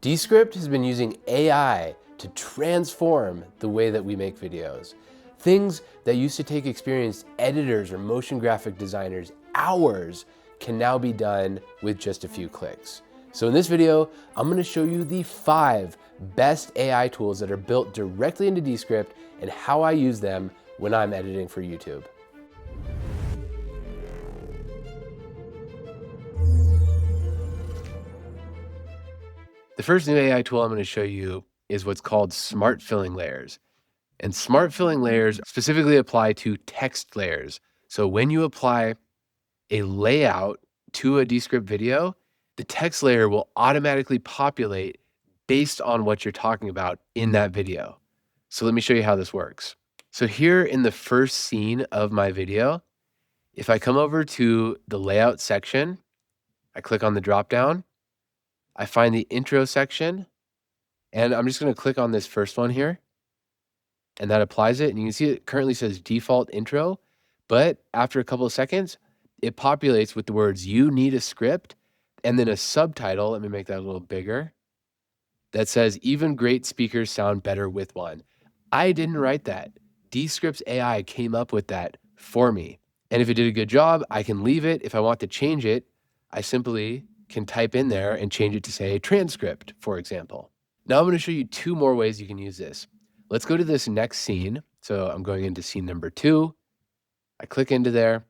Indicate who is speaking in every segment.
Speaker 1: Descript has been using AI to transform the way that we make videos. Things that used to take experienced editors or motion graphic designers hours can now be done with just a few clicks. So in this video, I'm going to show you the 5 best AI tools that are built directly into Descript and how I use them when I'm editing for YouTube. The first new AI tool I'm going to show you is what's called smart filling layers. And smart filling layers specifically apply to text layers. So when you apply a layout to a Descript video, the text layer will automatically populate based on what you're talking about in that video. So let me show you how this works. So here in the first scene of my video, if I come over to the layout section, I click on the dropdown, I find the intro section, and I'm just going to click on this first one here, and that applies it. And you can see it currently says default intro, but after a couple of seconds, it populates with the words, "You need a script," and then a subtitle. Let me make that a little bigger. That says, "Even great speakers sound better with one." I didn't write that. Descript's AI came up with that for me. And if it did a good job, I can leave it. If I want to change it, I simply can type in there and change it to say transcript, for example. Now I'm going to show you 2 more ways you can use this. Let's go to this next scene. So I'm going into scene number 2. I click into there.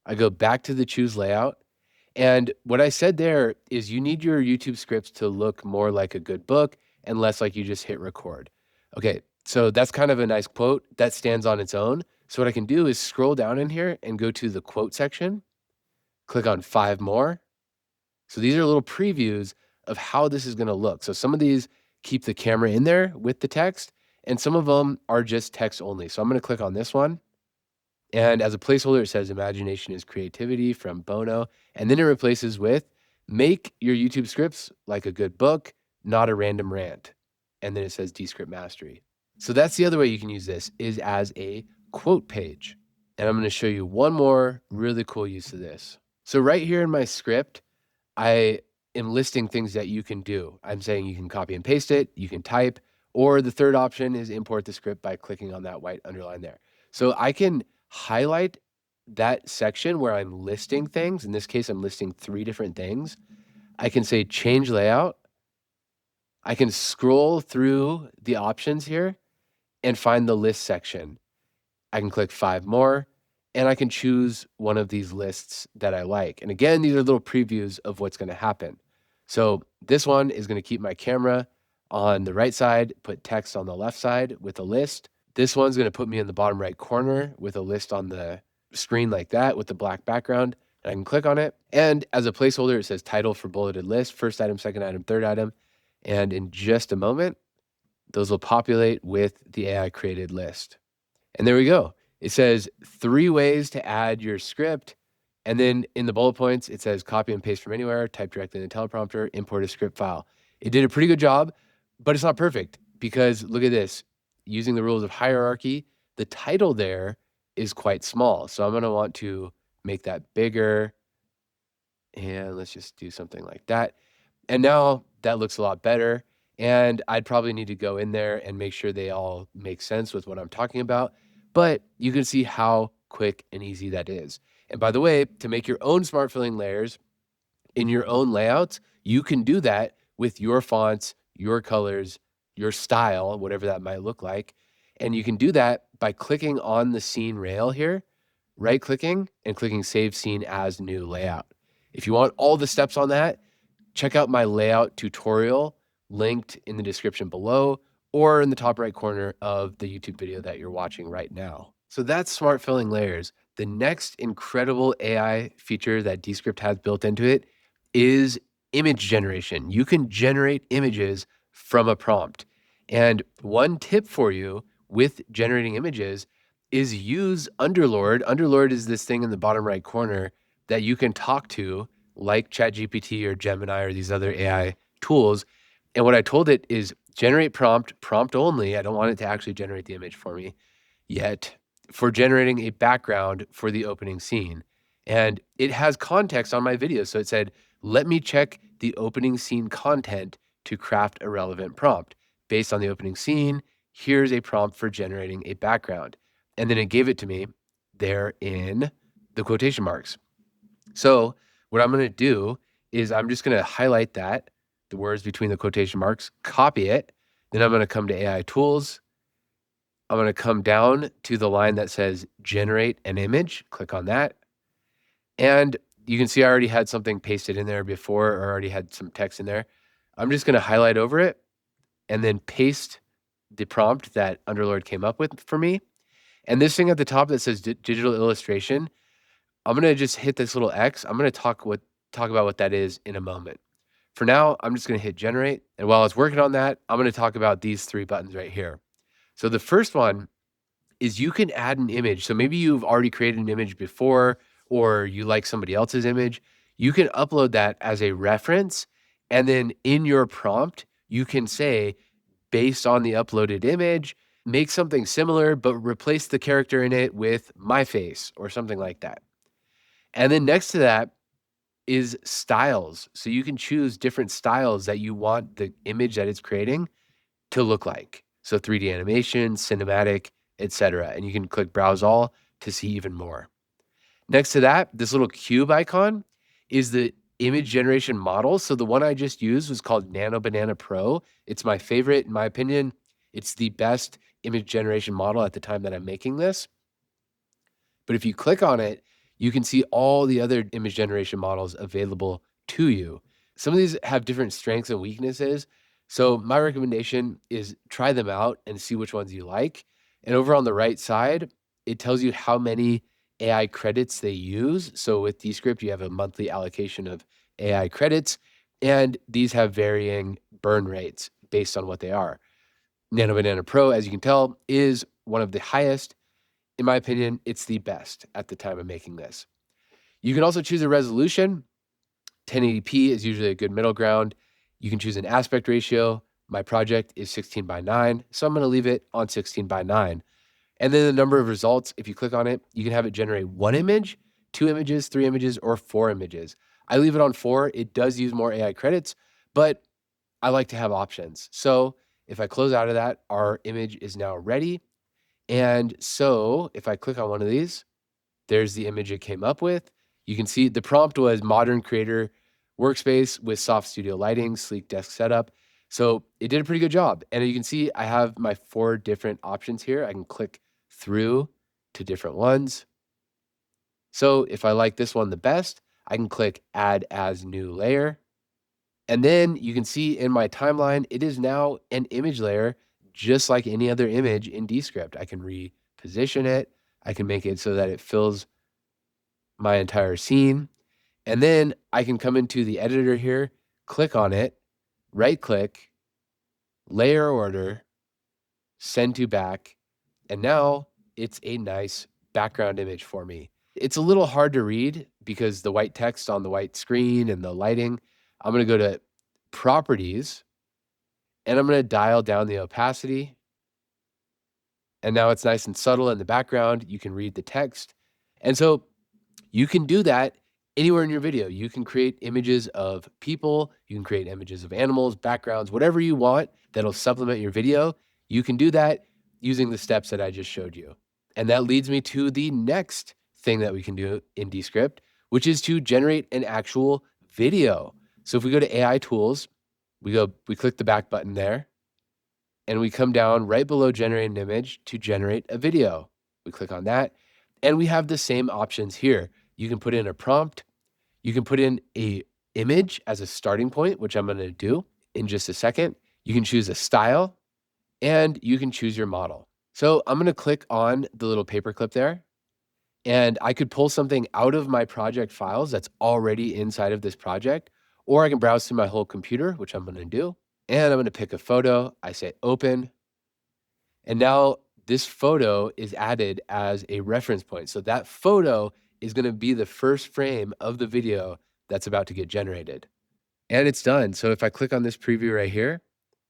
Speaker 1: I go back to the choose layout. And what I said there is you need your YouTube scripts to look more like a good book and less like you just hit record. Okay, so that's kind of a nice quote that stands on its own. So what I can do is scroll down in here and go to the quote section, click on 5 more. So these are little previews of how this is going to look. So some of these keep the camera in there with the text, and some of them are just text only. So I'm going to click on this one. And as a placeholder, it says imagination is creativity from Bono. And then it replaces with make your YouTube scripts like a good book, not a random rant. And then it says Descript Mastery. So that's the other way you can use this is as a quote page. And I'm going to show you one more really cool use of this. So right here in my script, I am listing things that you can do. I'm saying you can copy and paste it, you can type, or the third option is import the script by clicking on that white underline there. So I can highlight that section where I'm listing things. In this case, I'm listing 3 different things. I can say change layout. I can scroll through the options here and find the list section. I can click 5 more, and I can choose one of these lists that I like. And again, these are little previews of what's going to happen. So this one is going to keep my camera on the right side, put text on the left side with a list. This one's going to put me in the bottom right corner with a list on the screen like that with the black background. And I can click on it. And as a placeholder, it says title for bulleted list, first item, second item, third item. And in just a moment, those will populate with the AI created list. And there we go. It says 3 ways to add your script. And then in the bullet points, it says copy and paste from anywhere, type directly in the teleprompter, import a script file. It did a pretty good job, but it's not perfect because look at this. Using the rules of hierarchy, the title there is quite small. So I'm going to want to make that bigger. And let's just do something like that. And now that looks a lot better. And I'd probably need to go in there and make sure they all make sense with what I'm talking about. But you can see how quick and easy that is. And by the way, to make your own smart filling layers in your own layouts, you can do that with your fonts, your colors, your style, whatever that might look like. And you can do that by clicking on the scene rail here, right-clicking and clicking Save Scene as New Layout. If you want all the steps on that, check out my layout tutorial linked in the description below or in the top right corner of the YouTube video that you're watching right now. So that's smart filling layers. The next incredible AI feature that Descript has built into it is image generation. You can generate images from a prompt. And one tip for you with generating images is use Underlord. Underlord is this thing in the bottom right corner that you can talk to like ChatGPT or Gemini or these other AI tools. And what I told it is generate prompt only. I don't want it to actually generate the image for me yet, for generating a background for the opening scene. And it has context on my video. So it said, let me check the opening scene content to craft a relevant prompt. Based on the opening scene, here's a prompt for generating a background. And then it gave it to me there in the quotation marks. So what I'm going to do is I'm just going to highlight that, the words between the quotation marks, copy it. Then I'm going to come to AI tools. I'm going to come down to the line that says generate an image, click on that. And you can see I already had something pasted in there before, or already had some text in there. I'm just going to highlight over it and then paste the prompt that Underlord came up with for me. And this thing at the top that says digital illustration, I'm going to just hit this little X. I'm going to talk about what that is in a moment. For now, I'm just going to hit generate. And while I was working on that, I'm going to talk about these 3 buttons right here. So the first one is you can add an image. So maybe you've already created an image before, or you like somebody else's image. You can upload that as a reference. And then in your prompt, you can say, based on the uploaded image, make something similar, but replace the character in it with my face or something like that. And then next to that is styles. So you can choose different styles that you want the image that it's creating to look like. So 3D animation, cinematic, etc. And you can click browse all to see even more. Next to that, this little cube icon is the image generation model. So the one I just used was called Nano Banana Pro. It's my favorite, in my opinion. It's the best image generation model at the time that I'm making this. But if you click on it, you can see all the other image generation models available to you. Some of these have different strengths and weaknesses. So my recommendation is try them out and see which ones you like. And over on the right side, it tells you how many AI credits they use. So with Descript, you have a monthly allocation of AI credits, and these have varying burn rates based on what they are. Nano Banana Pro, as you can tell, is one of the highest. In my opinion, it's the best at the time of making this. You can also choose a resolution. 1080p is usually a good middle ground. You can choose an aspect ratio. My project is 16:9, so I'm going to leave it on 16:9. And then the number of results, if you click on it, you can have it generate 1 image, 2 images, 3 images, or 4 images. I leave it on 4. It does use more AI credits, but I like to have options. So if I close out of that, our image is now ready. And so if I click on one of these, there's the image it came up with. You can see the prompt was modern creator workspace with soft studio lighting, sleek desk setup. So it did a pretty good job. And you can see I have my 4 different options here. I can click through to different ones. So if I like this one the best, I can click add as new layer. And then you can see in my timeline, it is now an image layer, just like any other image in Descript. I can reposition it. I can make it so that it fills my entire scene. And then I can come into the editor here, click on it, right click, layer order, send to back. And now it's a nice background image for me. It's a little hard to read because the white text on the white screen and the lighting. I'm going to go to properties and I'm going to dial down the opacity. And now it's nice and subtle in the background. You can read the text. And so you can do that anywhere in your video. You can create images of people, you can create images of animals, backgrounds, whatever you want that'll supplement your video. You can do that using the steps that I just showed you. And that leads me to the next thing that we can do in Descript, which is to generate an actual video. So if we go to AI tools, we click the back button there, and we come down right below generate an image to generate a video. We click on that, and we have the same options here. You can put in a prompt. You can put in a image as a starting point, which I'm going to do in just a second. You can choose a style, and you can choose your model. So I'm going to click on the little paperclip there, and I could pull something out of my project files that's already inside of this project, or I can browse through my whole computer, which I'm going to do. And I'm going to pick a photo. I say open. And now this photo is added as a reference point. So that photo is going to be the first frame of the video that's about to get generated. And it's done. So if I click on this preview right here,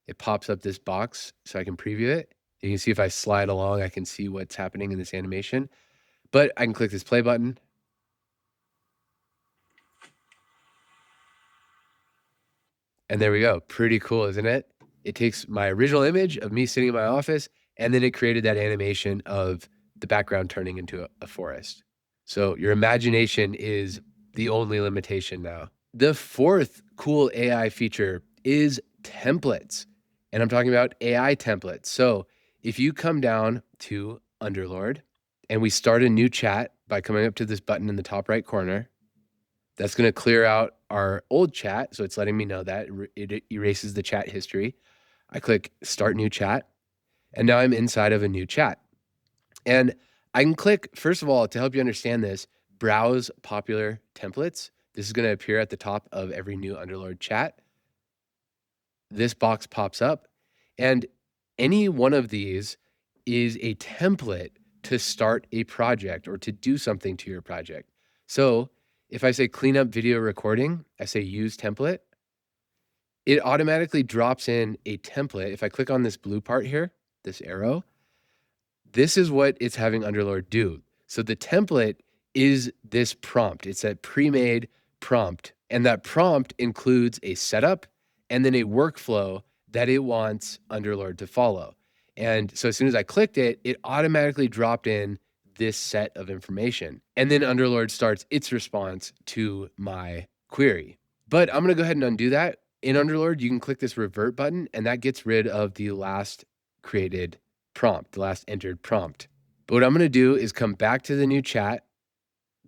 Speaker 1: it pops up this box so I can preview it. You can see if I slide along, I can see what's happening in this animation. But I can click this play button. And there we go. Pretty cool, isn't it? It takes my original image of me sitting in my office, and then it created that animation of the background turning into a forest. So your imagination is the only limitation now. The fourth cool AI feature is templates. And I'm talking about AI templates. So if you come down to Underlord and we start a new chat by coming up to this button in the top right corner, that's going to clear out our old chat. So it's letting me know that it erases the chat history. I click start new chat, and now I'm inside of a new chat. And I can click, first of all, to help you understand this, browse popular templates. This is going to appear at the top of every new Underlord chat. This box pops up, and any one of these is a template to start a project or to do something to your project. So if I say clean up video recording, I say use template, it automatically drops in a template. If I click on this blue part here, this arrow, this is what it's having Underlord do. So the template is this prompt. It's a pre-made prompt, and that prompt includes a setup and then a workflow that it wants Underlord to follow. And so as soon as I clicked it, it automatically dropped in this set of information. And then Underlord starts its response to my query. But I'm going to go ahead and undo that. In Underlord, you can click this revert button, and that gets rid of the last created prompt, the last entered prompt. But what I'm going to do is come back to the new chat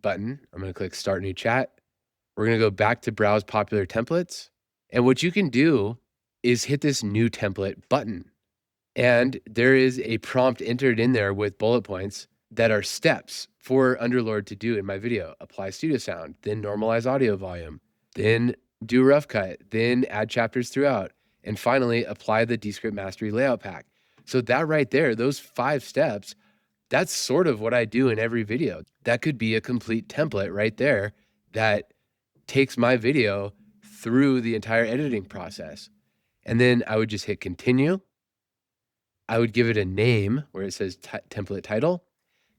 Speaker 1: button. I'm going to click start new chat. We're going to go back to browse popular templates. And what you can do is hit this new template button. And there is a prompt entered in there with bullet points that are steps for Underlord to do in my video. Apply studio sound, then normalize audio volume, then do rough cut, then add chapters throughout, and finally apply the Descript Mastery layout pack. So that right there, those 5 steps, that's sort of what I do in every video. That could be a complete template right there that takes my video through the entire editing process. And then I would just hit continue. I would give it a name where it says template title,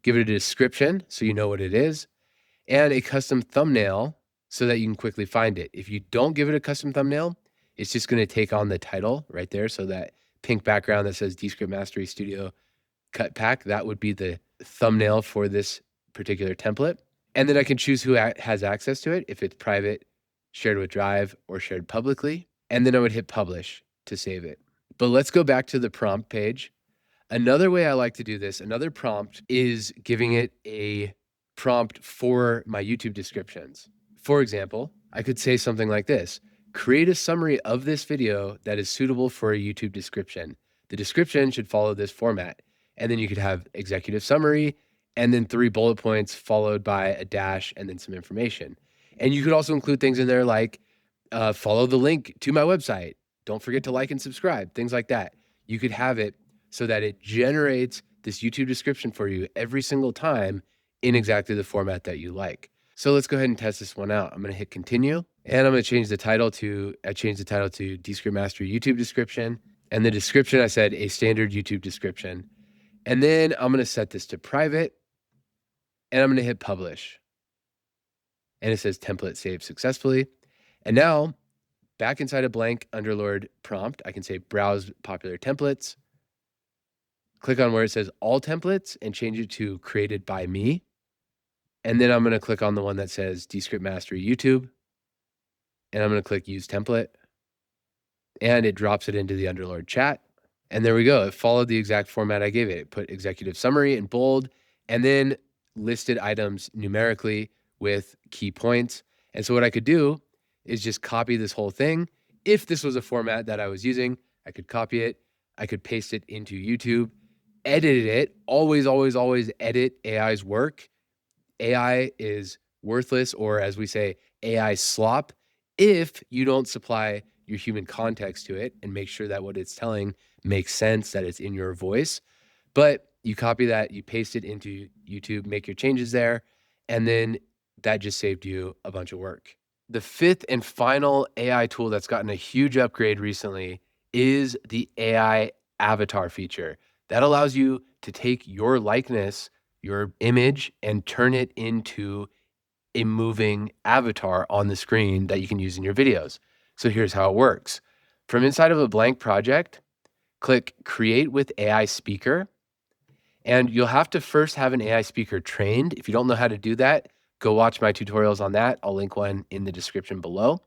Speaker 1: give it a description so you know what it is, and a custom thumbnail so that you can quickly find it. If you don't give it a custom thumbnail, it's just going to take on the title right there. So that pink background that says Descript Mastery Studio Cut Pack, that would be the thumbnail for this particular template. And then I can choose who has access to it, if it's private, shared with Drive, or shared publicly. And then I would hit publish to save it. But let's go back to the prompt page. Another way I like to do this, another prompt, is giving it a prompt for my YouTube descriptions. For example, I could say something like this: create a summary of this video that is suitable for a YouTube description. The description should follow this format. And then you could have executive summary and then 3 bullet points followed by a dash and then some information. And you could also include things in there like follow the link to my website. Don't forget to like and subscribe, things like that. You could have it so that it generates this YouTube description for you every single time in exactly the format that you like. So let's go ahead and test this one out. I'm going to hit continue, and I'm going to change the title to, Descript Mastery YouTube description. And the description, I said a standard YouTube description. And then I'm going to set this to private, and I'm going to hit publish. And it says template saved successfully. And now back inside a blank Underlord prompt, I can say browse popular templates, click on where it says all templates and change it to created by me. And then I'm going to click on the one that says Descript Mastery YouTube, and I'm going to click use template, and it drops it into the Underlord chat. And there we go. It followed the exact format I gave it. It put executive summary in bold and then listed items numerically with key points. And so what I could do is just copy this whole thing. If this was a format that I was using, I could copy it. I could paste it into YouTube, edit it. Always, always, always edit AI's work. AI is worthless, or as we say, AI slop, if you don't supply your human context to it and make sure that what it's telling makes sense, that it's in your voice. But you copy that, you paste it into YouTube, make your changes there, and then that just saved you a bunch of work. The 5th and final AI tool that's gotten a huge upgrade recently is the AI avatar feature. That allows you to take your likeness, your image, and turn it into a moving avatar on the screen that you can use in your videos. So here's how it works. From inside of a blank project, click Create with AI Speaker, and you'll have to first have an AI speaker trained. If you don't know how to do that, go watch my tutorials on that. I'll link one in the description below.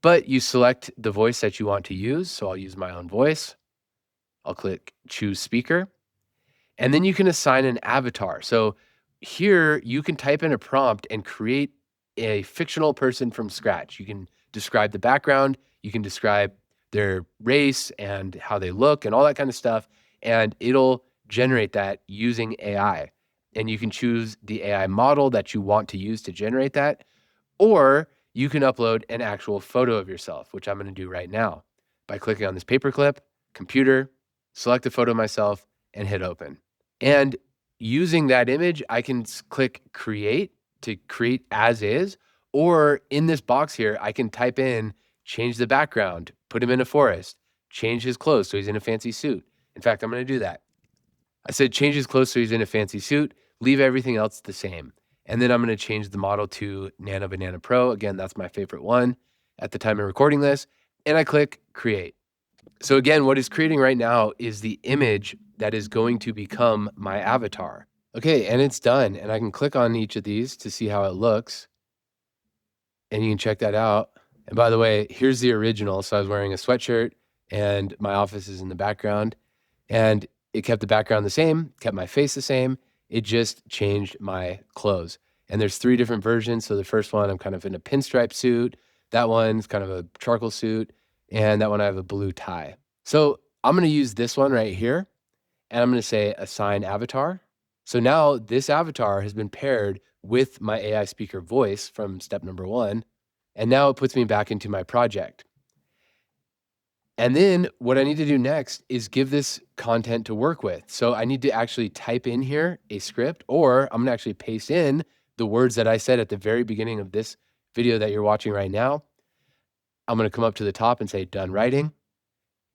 Speaker 1: But you select the voice that you want to use. So I'll use my own voice. I'll click Choose Speaker. And then you can assign an avatar. So here you can type in a prompt and create a fictional person from scratch. You can describe the background, you can describe their race and how they look and all that kind of stuff. And it'll generate that using AI. And you can choose the AI model that you want to use to generate that. Or you can upload an actual photo of yourself, which I'm going to do right now by clicking on this paperclip, computer, select a photo of myself, and hit open. And using that image, I can click create to create as is, or in this box here, I can type in, change the background, put him in a forest, change his clothes so he's in a fancy suit. In fact, I'm going to do that. I said, change his clothes so he's in a fancy suit, leave everything else the same. And then I'm going to change the model to Nano Banana Pro. Again, that's my favorite one at the time of recording this. And I click create. So again, what it's creating right now is the image that is going to become my avatar. Okay, and it's done. And I can click on each of these to see how it looks. And you can check that out. And by the way, here's the original. So I was wearing a sweatshirt and my office is in the background. And it kept the background the same, kept my face the same. It just changed my clothes. And there's 3 different versions. So the first one, I'm kind of in a pinstripe suit. That one's kind of a charcoal suit. And that one, I have a blue tie. So I'm going to use this one right here. And I'm going to say assign avatar. So now this avatar has been paired with my AI speaker voice from step number 1. And now it puts me back into my project. And then what I need to do next is give this content to work with. So I need to actually type in here a script, or I'm gonna actually paste in the words that I said at the very beginning of this video that you're watching right now. I'm gonna come up to the top and say done writing.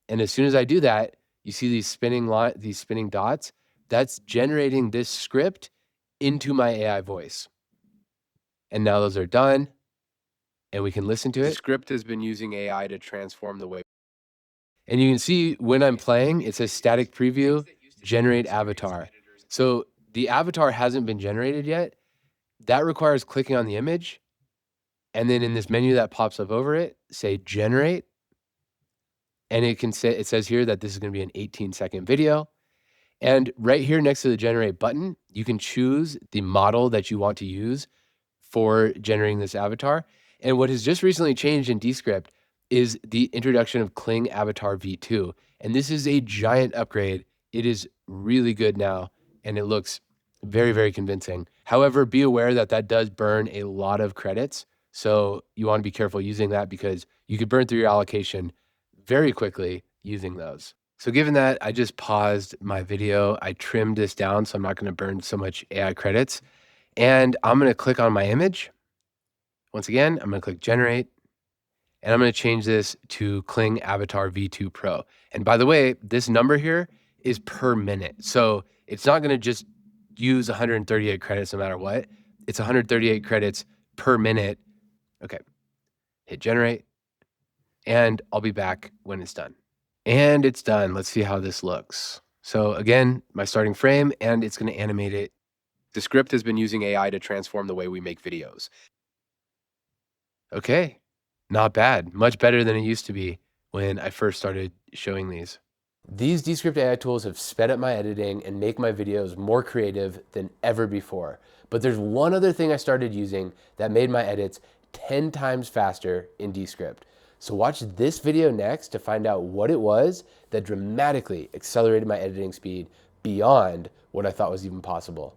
Speaker 1: And as soon as I do that, you see these spinning dots. That's generating this script into my AI voice. And now those are done, and we can listen to it. The script has been using AI to transform the way. And you can see when I'm playing, it says static preview, generate avatar. So the avatar hasn't been generated yet. That requires clicking on the image. And then in this menu that pops up over it, say generate. And it says here that this is going to be an 18-second video. And right here next to the generate button, you can choose the model that you want to use for generating this avatar. And what has just recently changed in Descript is the introduction of Kling Avatar V2. And this is a giant upgrade. It is really good now, and it looks very, very convincing. However, be aware that that does burn a lot of credits. So you want to be careful using that because you could burn through your allocation very quickly using those. So given that, I just paused my video. I trimmed this down so I'm not going to burn so much AI credits. And I'm going to click on my image. Once again, I'm going to click generate. And I'm going to change this to Kling Avatar V2 Pro. And by the way, this number here is per minute. So it's not going to just use 138 credits no matter what. It's 138 credits per minute. Okay, hit generate. And I'll be back when it's done. And it's done. Let's see how this looks. So again, my starting frame, and it's going to animate it. The script has been using AI to transform the way we make videos. Okay, not bad. Much better than it used to be when I first started showing these. These Descript AI tools have sped up my editing and make my videos more creative than ever before. But there's one other thing I started using that made my edits 10 times faster in Descript. So watch this video next to find out what it was that dramatically accelerated my editing speed beyond what I thought was even possible.